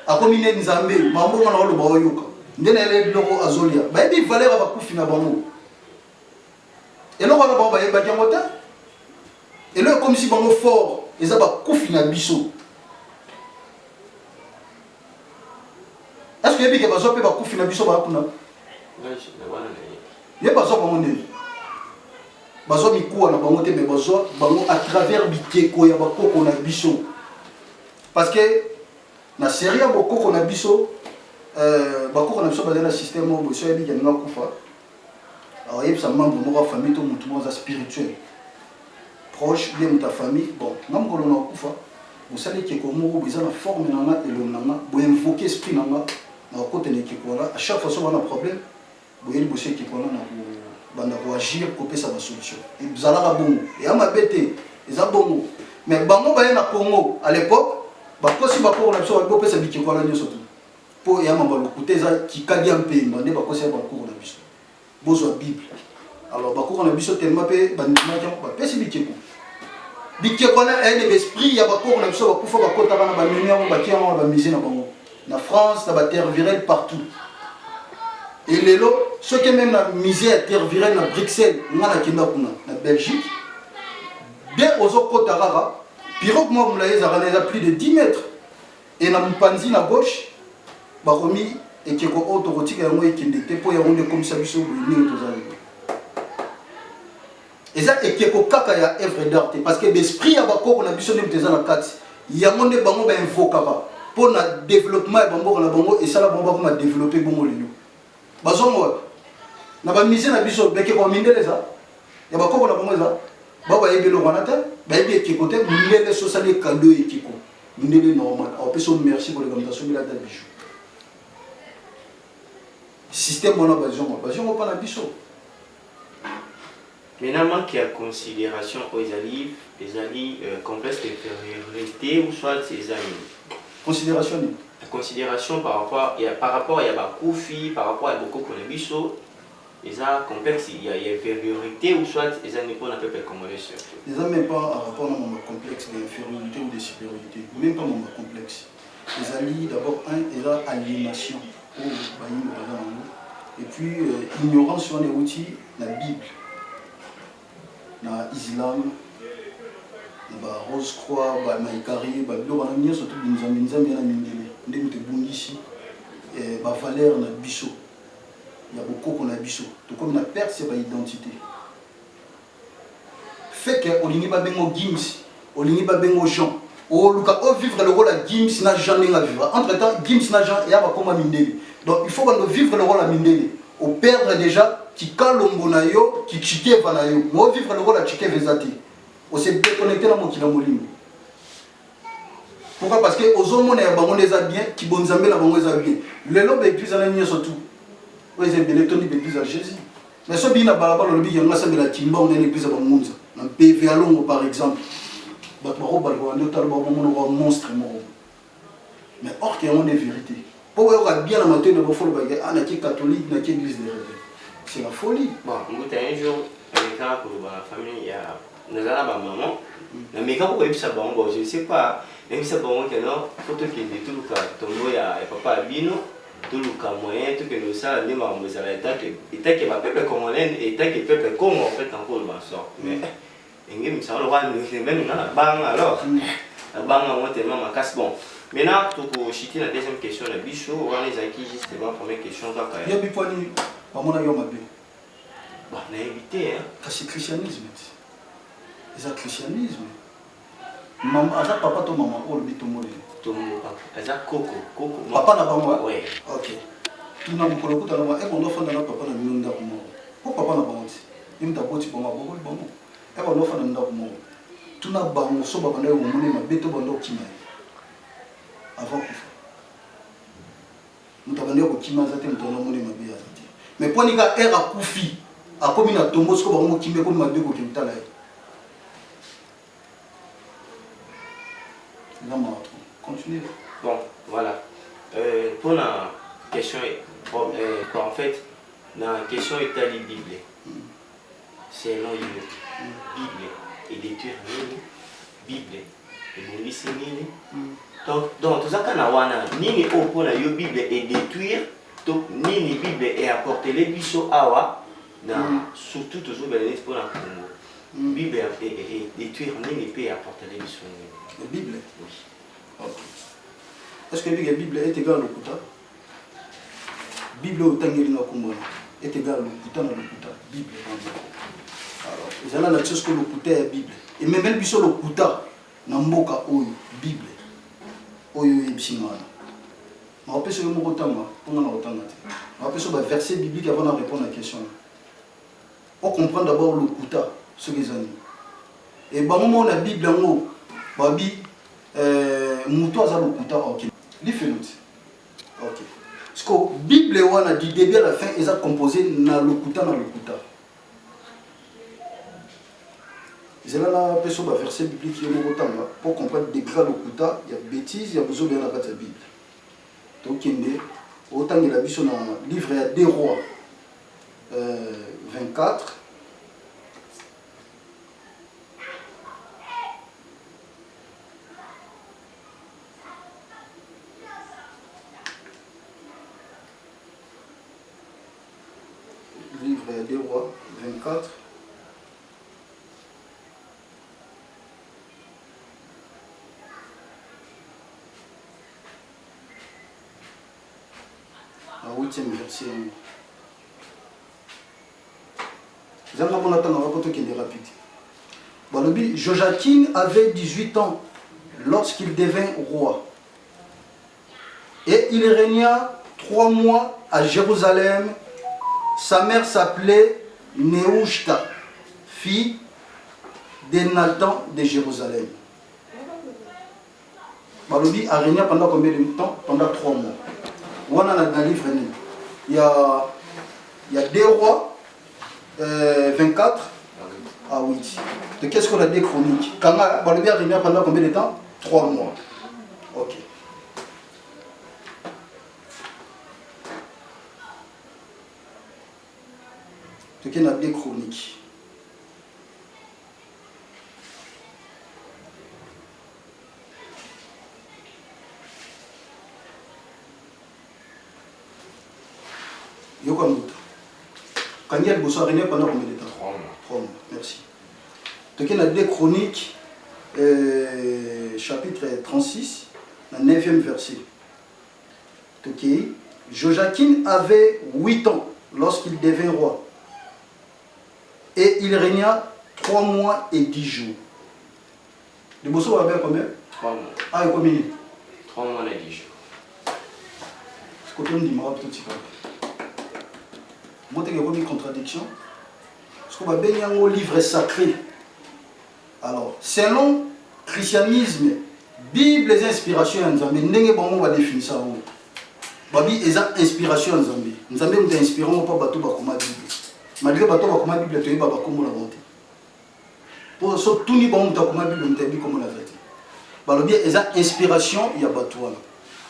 a combiné nzambe mambo na lo bayoka ndene ele biloko azolia ba bi valeur ba kufi na bango Et là, on va y aller. Et là, comme si on est fort, ils ont un coup final biseau. Est-ce que vous avez besoin de coup final biseau? Il y a besoin de monde. Besoin de coup na bango te mais besoin à travers biteko ya bakoko na biso. Parce que na série ya bakoko na biso bakoko na biso bazana système au boso ya bika nga kufa. Alors il y a ça membre de notre famille tout le monde spirituel. Proche bien de ta famille. Bon, même quand on a kufa, vous savez que comme vous avez la forme nana et le nana, vous invoquez esprit nana na côté ne kikola. À chaque fois que vous avez un problème, vous allez bosser kikola na banda ko agir pour que ça va solution. Et vous allez à bon. Et à ma bête, ils ont bon. Mais bango ba na Congo à l'époque, ba ko si ba ko na biso ba pesa biki ko la nyo surtout. Po ya mamba lo kuteza ki kadi am pe mbande ba ko se ba ko na biso. Bozo Bible. Alors ba ko na biso tellement pe bandima ki ba pesa biki ko. Biki ko na un esprit ya ba ko na biso ba ko fo ba ko ta na ba lumière ba ki ba misé na bango. Na France, na ba terre virelle partout. Et les lots, ceux qui même la misère à terre virelle à Bruxelles, en Belgique, bien aux autres côtes d'Arara, pirogue moi vous l'avez à plus de 10 mètres. Et dans mon panzi à gauche, baromi et qui est autorotique à moi qui était pour y avoir comme ça sur le et ça et qui est au caca ya œuvre d'art parce que l'esprit à bako on a besoin de des en 4 il y a mon de bango ben invoquera pour le développement et bango na bango et ça la bango va développer bango le bazongo na ba mise na biso beke ko mindele za ya ba ko na bango za ba ba yebelo wana ta ba yebi ki côté mindele so sali cadeau ekiko mindele normal on peut se merci pour l'organisation de la date biso système on a bazongo pas na biso maintenant qui a considération aux alliés complexe d'infériorité ou soit ces amis considération par rapport à Yabakoufi, par rapport à beaucoup de biso, ils ont complexe, il y a infériorité ou soit ils ont pas un peu congolais surtout. Ils n'ont même pas un rapport à mon complexe d'infériorité ou de supériorité, même pas mon complexe. Les alliés d'abord ils ont aliénation et puis ignorance sur les outils, la Bible, l'islam. Rose Croix, Maïkari, Bible, surtout la valeur na biso. Il y a beaucoup qu'on a biso. Donc comme on a perdu cette identité. Fait que on n'y va pas bengo Gims, on n'y va pas bengo Jean. On luka o vivre le rôle à Gims n'a jamais à vivre. Entre temps Gims n'a jamais ya ba comme Mindele. Donc il faut qu'on vivre le rôle à Mindele. On perdre déjà qui kalombo na yo, qui chike va na yo. Moi vivre le rôle à chike vezati. On s'est déconnecté dans mon kilamolimo. Pourquoi? Parce que aux hommes on est bon les bien, qui bon zambé la bon les bien. Le lobe église à la surtout. Oui c'est bien l'étonné l'église à Jésus. Mais ce bien à balabala le bien on a semé la timba on est l'église à Bangunza. Dans PV à Longo par exemple. Batbaro balbo on est talbo on monstre mort. Mais or qu'il y a une vérité. Pour voir bien la matin de bofol bagay ana qui catholique na qui église de rêve. C'est la folie. Bon, on a un jour avec la famille il y a nous avons maman, mais quand vous avez ça bon, je ne sais pas, même ça bon que non, faut que tout le cas, tombe ya papa Bino, tout le cas moyen, tout que nous ça, les mamans vous allez être que ma peuple congolais et que peuple Congo en fait encore le sort. Mais il me semble que même la bang alors, la bang a tellement ma casse bon. Maintenant, pour chiter la deuxième question, la bichot, on va les acquis justement première question. Il y a biponi, pas mon avis on m'a dit. Bon, on a évité hein. C'est christianisme. C'est un christianisme. Maman, papa ton maman, oh le bitomo. Ton papa, c'est coco. Papa n'a pas moi. Oui. Ok. Tout n'a pas le coup d'avoir. Et mon enfant n'a pas papa n'a mis un dard mort. Pourquoi papa n'a pas honte? Il m'a dit pour moi, bon bon. Et mon enfant n'a pas mort. Tout n'a pas mon soba bande au monde ma bête au bande qui m'a. Avant que. Nous t'avons dit au qui m'a zaté nous t'avons monné ma bête. Mais pour les gars, era koufi. A comme une tombe, ce qu'on va me qui me comme ma bête au qui me t'allait. Continuez. Bon, voilà. Pour la question, en fait, la question est à la Bible. C'est non Bible et détruire Bible et Moïse donc tout ça qu'on a wana ni pour la Bible et détruire donc ni Bible et apporter les biseaux awa surtout toujours pour la Congo. La Bible est tuée en une épée à porter les missions. La Bible? Oui. Ok. Est-ce que la Bible est égale au Kuta? Bible au Tangeli est égale au Kuta dans le Kuta. Bible. Alors, ils ont la chose que le Kuta est Bible. Et même le biso le Kuta, Namboka Oyo, Bible. Oyo et Bsimana. Je rappelle ce que je me rappelle sur le verset biblique avant de répondre à la question. On comprend d'abord le Kuta, ce qu'ils ont dit. Et bah moment la Bible en haut, babi, mouton a le Kuta, ok. Différent. Ok. Parce que la Bible a du début à la fin, ils ont composé dans le Kuta, dans le Kuta. Ils ont là sur le verset biblique pour comprendre des gras le Kuta, il y a bêtises, il y a besoin de la Bible. Donc, autant il a vu son livre des rois 24. Livre des rois 24. Le 8e verset. Joachim avait 18 ans lorsqu'il devint roi. Et il régna 3 mois à Jérusalem. Sa mère s'appelait Nehushta, fille de Nathan de Jérusalem. Balobi a régné pendant combien de temps? Pendant 3 mois. On a dans le livre, il y a 2 rois, 24 à 8. De qu'est-ce qu'on a des chroniques? Quand Balobi a régné pendant combien de temps? 3 mois. Ok. De qu'est-ce qu'on a des chroniques? Quand il y a le bosso a régné pendant combien de temps? 3 mois. 3 mois, merci. Donc il y a 2 chroniques, chapitre 36, le 9e verset. Donc, Joachim avait 8 ans lorsqu'il devint roi. Et il régna 3 mois et 10 jours. Le bosso avait combien? 3 mois. Ah, et combien? 3 mois et 10 jours. Ce que tu me dis, tout de moi, il y a une contradiction. Parce qu'on va bien un livre sacré. Alors, selon le christianisme, Bible et inspiration en Zambie, on va définir ça. Babi est inspiration en Zambie. Nous avons des inspirants pas bateau comme la Bible. Malgré bateau comme la Bible, tu es pas comme la monté. Pour ça, tout le monde comme la Bible, tu es comme la vérité. Babi est inspiration, il y a bateau.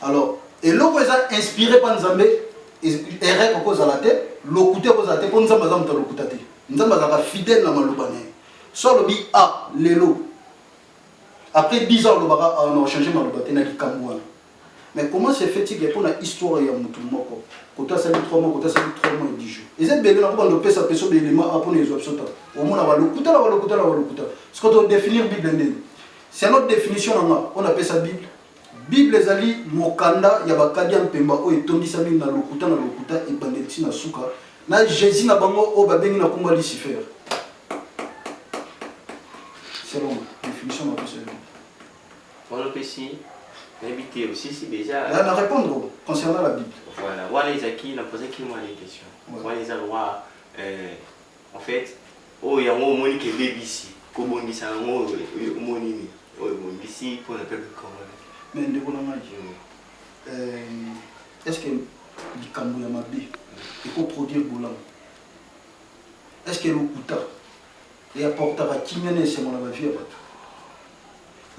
Alors, et l'autre est inspiré par Zambie. Erreur cause à la tête, l'occulté cause à la tête, pour nous sommes l'occulté. Nous sommes fidèles à Malobane. Soit le bi a l'élo. Après 10 ans, on a changé Malobate dans le Cameroun. Mais comment c'est fait-il que pour l'histoire il y a un moko? Quand ça fait 3 mois, quand ça fait 3 mois et 10 jours. Ils ont besoin de faire ça personne d'éléments après les options. Au moins on va l'occulter, on va l'occulter, on va l'occulter. Ce qu'on doit définir Bible, c'est notre définition. On appelle ça Bible. Bible ezali mokanda ya bakadi mpemba o etondisa mingi na lokuta e bandeti na suka na Jésus na bango o babengi na komba Lucifer. C'est long, définition de ce livre. On peut ici inviter aussi si déjà. Là, on va répondre concernant la Bible. Voilà, voilà les acquis, on a posé qui moi les questions. Voilà les endroits, en fait, oh il y a un moment qui est BBC, comme on dit ça, un moment monini, oh BBC pour n'appeler comment. Mais est-ce que le Cameroun il faut produire Boulam? Est-ce que le Kouta et apportera Kimene et c'est mon avis à battre?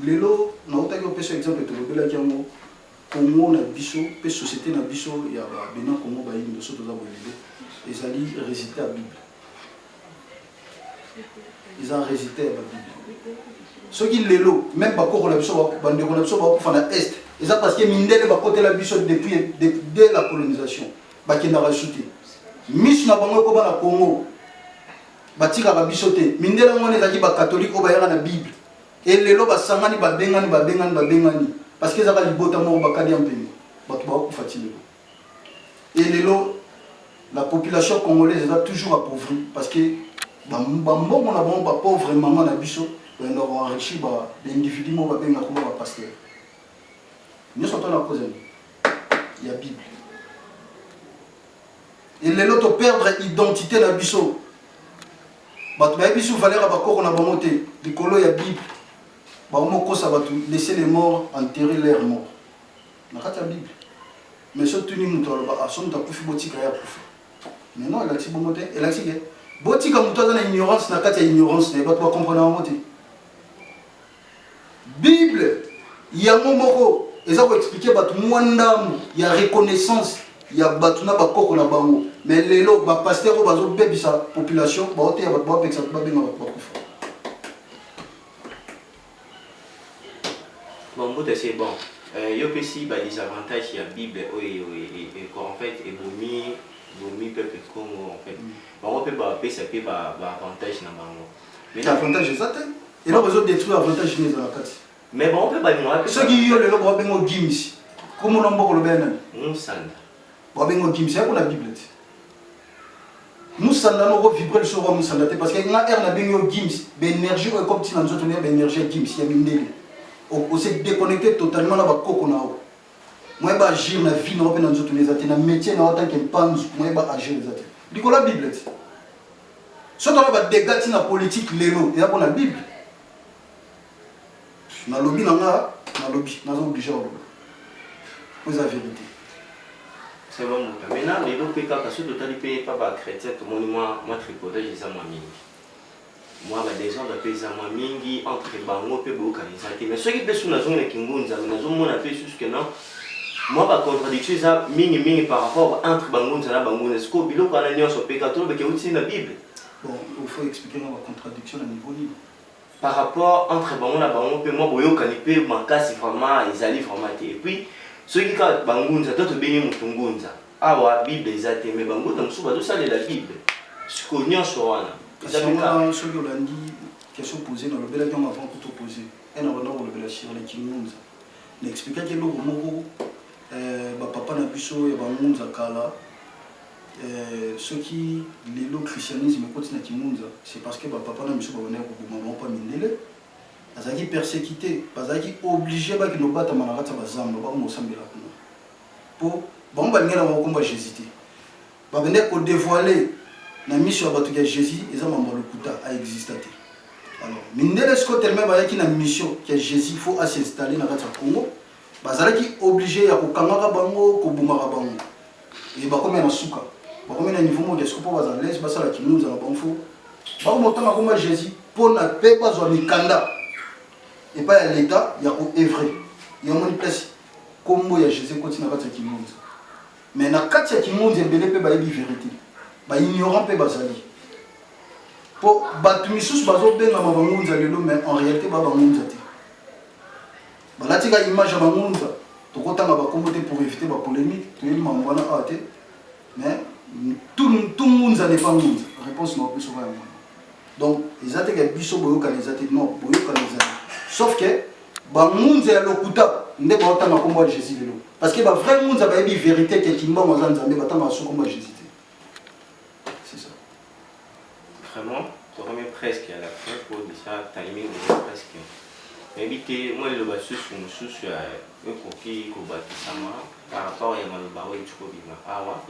Les lots, nous avons un exemple de la Diamo, Congo, na Bisso, la société na Bisso, il y a Bénin, Congo, Baïm, de ce que vous avez ils allaient résister à la Bible. Ils ont résisté à la Bible. Ceux qui les lots, même pas qu'on a besoin de faire l'Est, et ça parce que Mindele va côté la Bisso depuis dès la colonisation, qui n'a rajouté. Miss n'a pas comme la Congo, batikaka biso te mindele yango wana ezalaki bakatholike oyo bayaka na bible elelo basangani babengani parce que ezaka libota moko bakadi ya mpene bato bakokufa ti lelo elelo la population congolaise est toujours appauvrie parce que bambongo na bango bapauvre mama na biso bayenda koenrichir baindividu moko babengaka kuma bapaster nyonso to na cause ya bible elelo to perdre identité na biso bato bayebi biso valeur ya bakoko na bango te likolo ya bible bakomokosa bato laisser les morts enterrer leurs morts na kati ya bible mais so tuni moto aloba so moto akufi botika ya kufa mais non elakisi bongo te elakisi ke botika moto aza na ignorance na kati ya ignorance na ye bato bakomprendre yango te bible yango moko eza koexplike bato mwa ndambo ya reconnaissance ya bato na bakoko na bango mais lelo bapaster oyo bazobebisa population baoteya bato bapekisa babenga bato bakufa. Bon, c'est bon. Il y a aussi des avantages de la Bible en fait et peuple Congo en fait. On peut pas payer ça peut pas avantage dans bango. Mais avantage c'est ça et là besoin détruire avantage dans la carte. Mais bon on peut pas nous ce qui yo le lo ba bengo gims. Comme on mboko lo bena. Musanda. Ba bengo gims ya ko na Bible. Musanda no ko vibrer le soir musanda parce que na air na bengo gims, be énergie comme ti na nzoto ne be énergie gims ya mindele. On s'est déconnecté totalement avec Coco Nao. Moi, je vais agir dans la vie, dans le métier, dans tant que panz, moi, je vais agir dans la vie. C'est la Bible. Si on a des dégâts dans la politique, il y a la Bible. Dans le lobby, on a obligé à c'est la vérité. C'est bon. Maintenant, les deux PK, parce que tout le monde n'est pas chrétien, tout le monde moi tripotage, ils ont mis. Moi, des gens qui ont mingi entre bango et bokanizati. Mais ceux qui sont dans la zone de Kingunza, dans la zone où on a fait ce que non, moi, la contradiction, c'est mingi par rapport entre bangunza et bangunza. Est-ce que bilo quand on a sur pécato, mais qu'il y a la Bible. Bon, il faut expliquer la contradiction à niveau libre. Par rapport entre bangunza et bangunza, moi, boyo kanipé, ma casse vraiment, ils allaient formater. Et puis, ceux qui ont bangunza, d'autres bénis mutungunza. Ah ouais, Bible, ils ont mais bangunza, nous sommes tous allés la Bible. Ce qu'on y a sur wana. Ceux qui ont dit question posée dans le bel avion avant tout opposé. Et dans le bel sur les Kingunza. N'expliquez que l'eau moko, papa n'a plus so et bangunza kala. Ceux qui le christianisme continue à Kingunza, c'est parce que papa n'a plus so bangunza pour pas mindele. Azaki persécuté, azaki obligé ba ki no bata manarata bazamba ba mo sambela kuna. Pour bon ba ngena ba komba Jésus. Ba venir ko dévoiler la mission de Jésus, ils ont a existé. Alors, mindele sko tellement ba yaki na mission que Jésus faut s'installer dans le Congo. Bazalaki obligé à kokangaka bango, ko bumaka bango. Et ba comme na suka. Ba comme na niveau mo kesko po bazalès ba sala Kingunza na banfo. Ba ko motama comme Jésus pour na paix ba zo mikanda. Et pas à l'état, il y a œuvré. Il y a une place comme Jésus continue à Kingunza. Mais na kati ya Kingunza belé pe ba yebi vérité. Ba ignorant pe bazali. Pour batu misusu bazo benga bangunza lelo mais en réalité ba bangunza te. Ba latika image ya bangunza to kotanga ba kombote pour éviter ba polémique, to yeli mangwana ate. Mais tout munza n'est pas munza. Réponse non plus souvent. Donc ils attaquent que biso boyo kanezate non, boyo kanezate. Sauf que bangunza ya lokuta nde ba otanga kombo ya Jésus lelo. Parce que ba vrai munza ba yebi vérité que kimba mazanza nde batanga so kombo ya Jésus. Vraiment, tu remets presque à la fin pour dire ça, timing presque. Éviter, moi le bas sur un coquille par rapport à Malobawa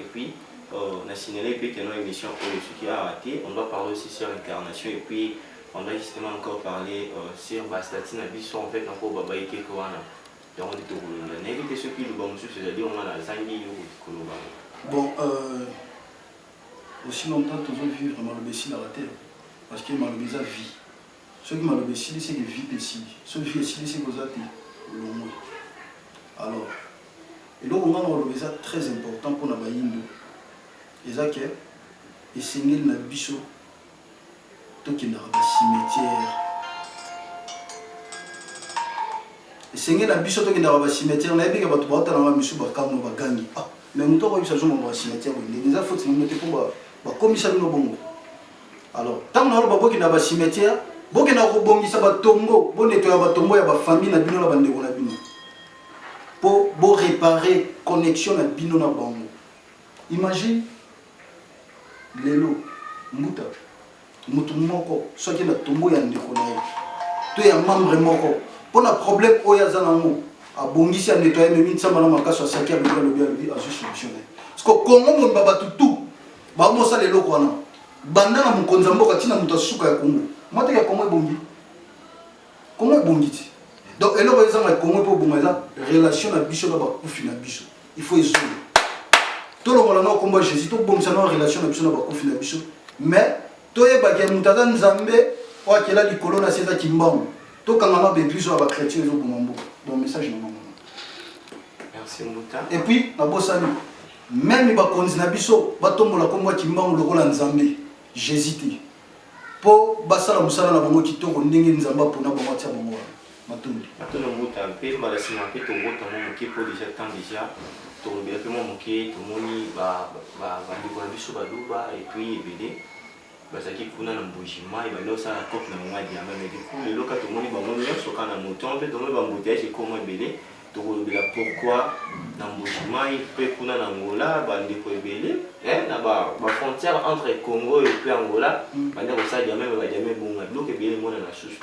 et puis on a signalé que nos émissions ce qui a raté, on doit parler aussi sur l'incarnation et puis on doit justement encore parler sur Bastatine Abisso en fait encore Babaï Kekoana. Donc on a évité ceux qui nous vont c'est-à-dire on a la Zangi ou Koloba. Bon, aussi longtemps que nous vivons dans le Bessie dans la terre, parce que dans le Bessie vie. Ceux qui ont le Bessie, c'est que vie Bessie. Ceux qui ont c'est que vous avez l'homme. Alors, et là, on a le Bessie très important pour la Baïndo. Et ça, et c'est une bicho, tout qui est dans le cimetière. Et c'est une bicho, tout qui est dans le cimetière. On a dit que votre boîte dans la bicho, va gagner. Mais nous avons eu ça dans le cimetière. Les affaires, c'est une pour commissaire de bongo. Alors, tant que nous avons un cimetière, nous avons un tombeau, nous avons un tombeau, la famille, nous avons un tombeau. Pour réparer la connexion avec bino na bango. Imagine, lelo, mbuta, mutu moko, soit qu'il y a un tombeau, il y a un déconné. Tu es un membre moko. Pour un problème, il y a un mot. A bongisi a nettoyer mais min sama na makaso saki a bien le a solutionner parce que Congo mon baba tout ba mo sa lelo kwana banda na mukonza mboka tina muta suka ya Congo mata ya Congo bongi donc elo ba ezanga Congo po bonga relation na biso na ba kufi na biso il faut isoler to lo mala na komba Jésus to bonga na relation na biso na ba kufi na biso mais to ye ba ke mutata nzambe o akela likolo na seza kimbango to kangama be biso ba chrétien zo bomambo. Donc message non. Merci Mouta. Et puis na bosani même ba konzi na biso ba tombola komwa kimbangu lokola nzambe j'hésite po basala musala na bango kitoko ndenge nzamba pona bango tia bango matundi matundi Mouta pe mbala sima pe to bota mo ki po déjà temps déjà to be pe mo ki to moni ba ndiko na biso ba duba et puis ebele bazaki kuna na mbujima et balo ça la coupe na mwa diamant mais du coup le loka to moni ba moni so kana moto pe to mo ba mbotege ko mo ebele to kolobela pourquoi na mbujima pe kuna na Angola ba ndiko ebele na ba frontière entre Congo et puis Angola ba ndeko ça diamant ba diamant bonga donc ebele mona na souche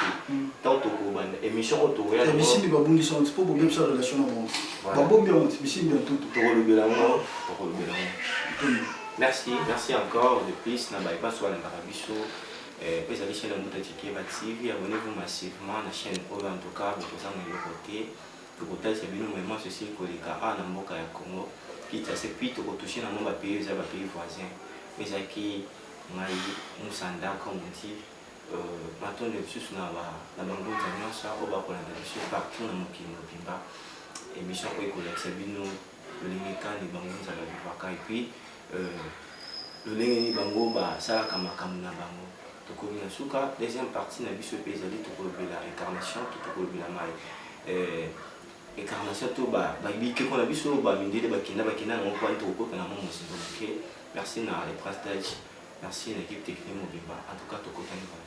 tant to ko ba émission to ya émission ba bongi son pour bien sa relation na bon ba bombi on émission bien tout to kolobela mo Merci encore de plus. Na pas sur la Barabiso. Puis à l'échelle de Mouta TV, abonnez-vous massivement à la chaîne Ola en tout cas, vous en avez côté. Le côté c'est bien vraiment ceci que les Kara na mboka ya Congo. Qui t'a c'est puis to toucher na mboka pays voisins. Mais à qui ngai musanda comme on dit. Maintenant le plus na bango zanyo ça oba pour la biso partout na mokili mobimba. Émission ko ekola c'est bien le lingeka ni bango za la vivaka et puis le lengeni bango ba sala kamakamu na bango tokomi na suka deuxième partie na biso pe ezali tokolobela incarnation tokolobela mai incarnation to ba biki ko na biso ba mindele bakenda na ngoko ntoko na mo mosinzo ke merci na les princes d'âge merci à l'équipe technique mobimba en tout cas tokotani kwa